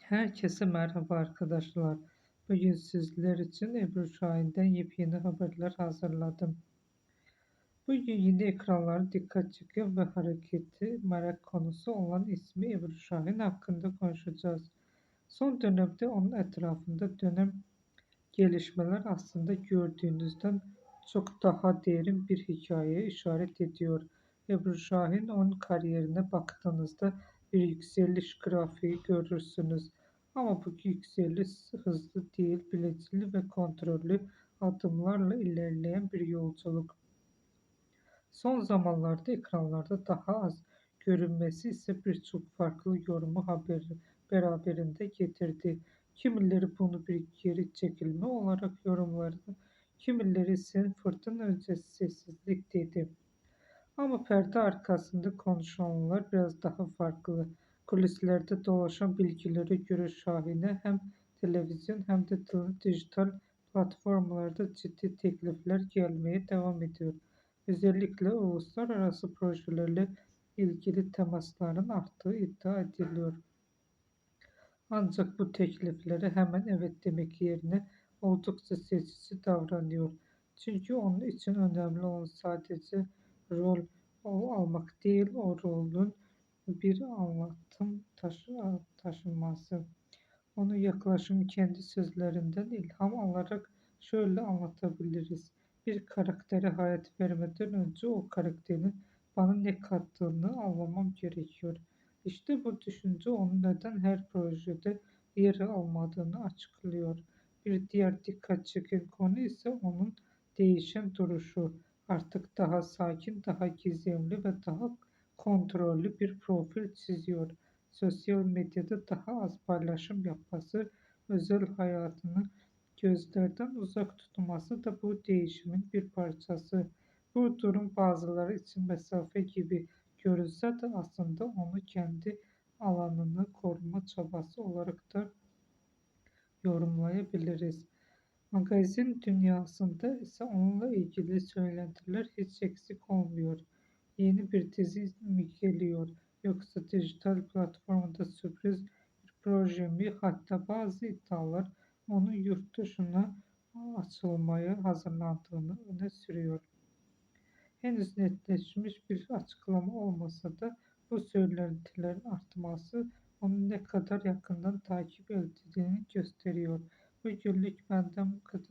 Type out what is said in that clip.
Herkese merhaba arkadaşlar. Bugün sizler için Ebru Şahin'den yepyeni haberler hazırladım. Bugün yine ekranlara dikkat çeken ve hareketi merak konusu olan ismi Ebru Şahin hakkında konuşacağız. Son dönemde onun etrafında dönem gelişmeler aslında gördüğünüzden çok daha derin bir hikayeye işaret ediyor. Ebru Şahin onun kariyerine baktığınızda bir yükseliş grafiği görürsünüz. Ama bu yükseliş hızlı değil, bilinçli ve kontrollü adımlarla ilerleyen bir yolculuk. Son zamanlarda ekranlarda daha az görünmesi ise birçok farklı yorumu beraberinde getirdi. Kimileri bunu bir geri çekilme olarak yorumladı, kimileri ise fırtına öncesi sessizlik dedi. Ama perde arkasında konuşulanlar biraz daha farklı. Kulislerde dolaşan bilgilere göre Şahin'e hem televizyon hem de dijital platformlarda ciddi teklifler gelmeye devam ediyor. Özellikle uluslararası projelerle ilgili temasların arttığı iddia ediliyor. Ancak bu tekliflere hemen evet demek yerine oldukça seçici davranıyor. Çünkü onun için önemli olan sadece rol almak değil, o rolün bir anlatım taşınması. Onun yaklaşımı kendi sözlerinden ilham alarak şöyle anlatabiliriz. Bir karaktere hayat vermeden önce o karakterin bana ne kattığını anlamam gerekiyor. İşte bu düşünce onun neden her projede yer almadığını açıklıyor. Bir diğer dikkat çeken konu ise onun değişen duruşu. Artık daha sakin, daha gizemli ve daha kontrollü bir profil çiziyor. Sosyal medyada daha az paylaşım yapması, özel hayatını gözlerden uzak tutması da bu değişimin bir parçası. Bu durum bazıları için mesafe gibi görülse de aslında onu kendi alanını koruma çabası olarak da yorumlayabiliriz. Magazin dünyasında ise onunla ilgili söylentiler hiç eksik olmuyor. Yeni bir dizi mi geliyor yoksa dijital platformda sürpriz bir proje mi? Hatta bazı iddialar onun yurt dışına açılmaya hazırlandığını öne sürüyor. Henüz netleşmiş bir açıklama olmasa da bu söylentilerin artması onu ne kadar yakından takip edildiğini gösteriyor. Bugünlük benden bu kadar.